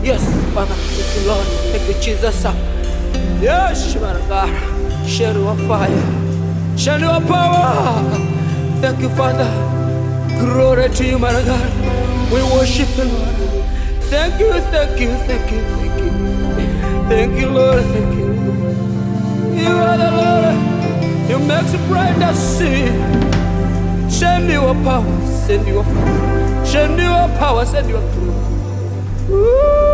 Yes, Father, thank you, Lord. Thank you, Jesus. Yes, my God. Share your fire. Share your power. Thank you, Father. Glory to you, my God. We worship you, Lord. Thank you, thank you, thank you, thank you. Thank you, Lord. Thank you. You are the Lord. You make the bright that see. Send your power, send your power. Send your power, send your power.